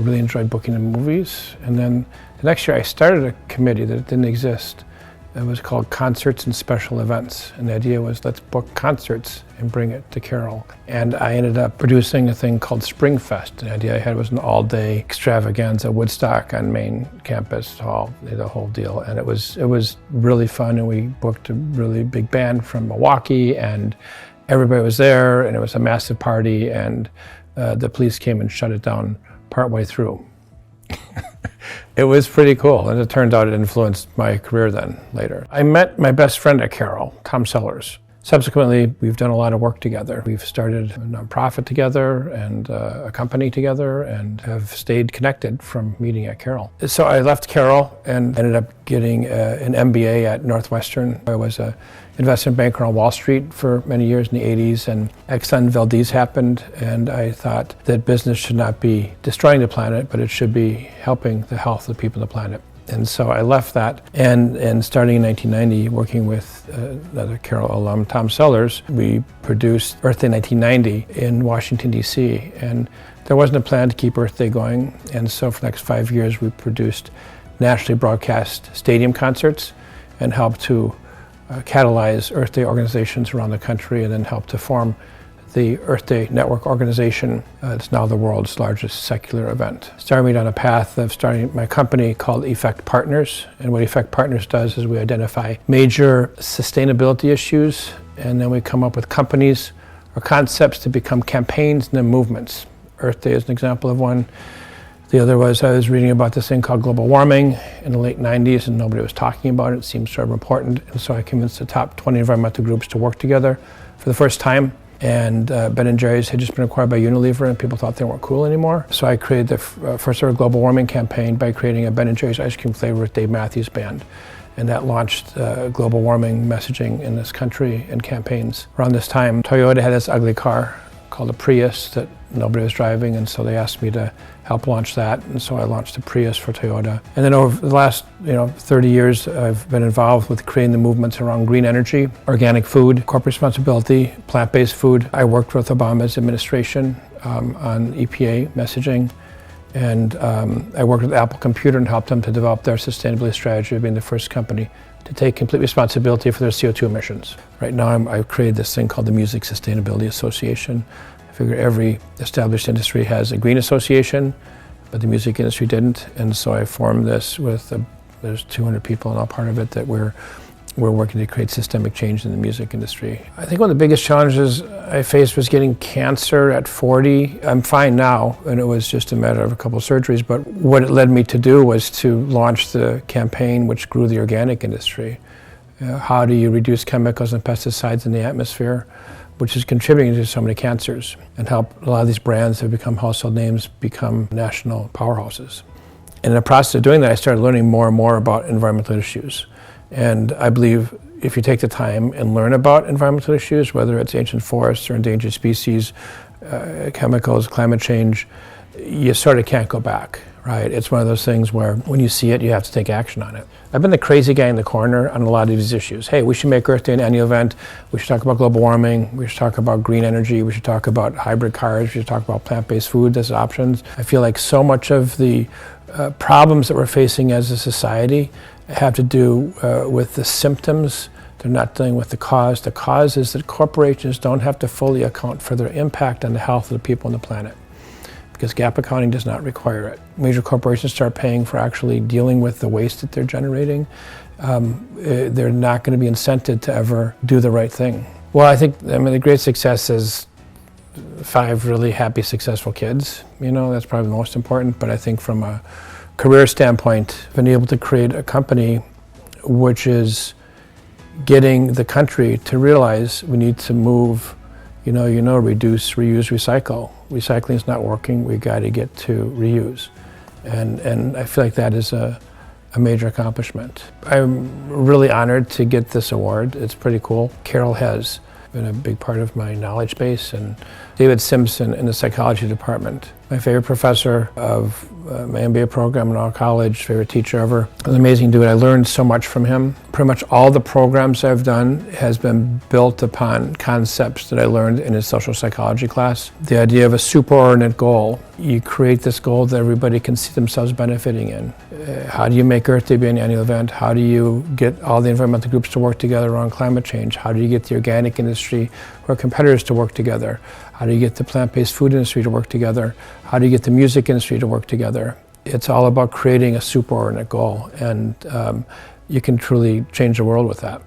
really enjoyed booking the movies. And then the next year I started a committee that didn't exist. It was called Concerts and Special Events. And the idea was, let's book concerts and bring it to Carroll. And I ended up producing a thing called Spring Fest. The idea I had was an all-day extravaganza, Woodstock on main campus hall, the whole deal. And it was really fun, and we booked a really big band from Milwaukee, and everybody was there, and it was a massive party, and the police came and shut it down partway through. It was pretty cool, and it turned out it influenced my career then, later. I met my best friend at Carroll, Tom Sellers. Subsequently, we've done a lot of work together. We've started a nonprofit together and a company together, and have stayed connected from meeting at Carroll. So I left Carroll and ended up getting an MBA at Northwestern. I was an investment banker on Wall Street for many years in the 80s, and Exxon Valdez happened, and I thought that business should not be destroying the planet, but it should be helping the health of the people on the planet. And so I left that, and starting in 1990, working with another Carroll alum, Tom Sellers, we produced Earth Day 1990 in Washington, D.C., and there wasn't a plan to keep Earth Day going, and so for the next 5 years we produced nationally broadcast stadium concerts and helped to catalyze Earth Day organizations around the country, and then helped to form the Earth Day Network organization. It's now the world's largest secular event. Started me down a path of starting my company called Effect Partners. And what Effect Partners does is we identify major sustainability issues, and then we come up with companies or concepts to become campaigns and then movements. Earth Day is an example of one. The other was, I was reading about this thing called global warming in the late 90s, and nobody was talking about it. It seemed sort of important. And so I convinced the top 20 environmental groups to work together for the first time. And Ben & Jerry's had just been acquired by Unilever, and people thought they weren't cool anymore. So I created the first ever global warming campaign by creating a Ben & Jerry's ice cream flavor with Dave Matthews Band. And that launched global warming messaging in this country and campaigns. Around this time, Toyota had this ugly car called a Prius that nobody was driving, and so they asked me to help launch that, and so I launched the Prius for Toyota. And then over the last 30 years, I've been involved with creating the movements around green energy, organic food, corporate responsibility, plant-based food. I worked with Obama's administration on EPA messaging, and I worked with Apple Computer and helped them to develop their sustainability strategy of being the first company to take complete responsibility for their CO2 emissions. Right now I've created this thing called the Music Sustainability Association. I figure every established industry has a green association, but the music industry didn't, and so I formed this with, there's 200 people and all part of it, that we're working to create systemic change in the music industry. I think one of the biggest challenges I faced was getting cancer at 40. I'm fine now, and it was just a matter of a couple of surgeries, but what it led me to do was to launch the campaign which grew the organic industry. How do you reduce chemicals and pesticides in the atmosphere, which is contributing to so many cancers, and help a lot of these brands that have become household names become national powerhouses. And in the process of doing that, I started learning more and more about environmental issues. And I believe if you take the time and learn about environmental issues, whether it's ancient forests or endangered species, chemicals, climate change, you sort of can't go back, right? It's one of those things where when you see it, you have to take action on it. I've been the crazy guy in the corner on a lot of these issues. Hey, we should make Earth Day an annual event. We should talk about global warming. We should talk about green energy. We should talk about hybrid cars. We should talk about plant-based food as options. I feel like so much of the problems that we're facing as a society have to do with the symptoms. They're not dealing with the cause. The cause is that corporations don't have to fully account for their impact on the health of the people on the planet, because gap accounting does not require it. Major corporations start paying for actually dealing with the waste that they're generating. They're not going to be incented to ever do the right thing. Well, I think, the great success is 5 really happy, successful kids. That's probably the most important, but I think from a career standpoint, been able to create a company which is getting the country to realize we need to move, reduce, reuse, recycle. Recycling is not working. We got to get to reuse. And I feel like that is a major accomplishment. I'm really honored to get this award. It's pretty cool. Carroll has been a big part of my knowledge base, and David Simpson in the psychology department. My favorite professor of my MBA program in our college, favorite teacher ever. An amazing dude. I learned so much from him. Pretty much all the programs I've done has been built upon concepts that I learned in his social psychology class. The idea of a superordinate goal. You create this goal that everybody can see themselves benefiting in. How do you make Earth Day be an annual event? How do you get all the environmental groups to work together around climate change? How do you get the organic industry or competitors to work together? How do you get the plant-based food industry to work together? How do you get the music industry to work together? It's all about creating a superordinate goal, and you can truly change the world with that.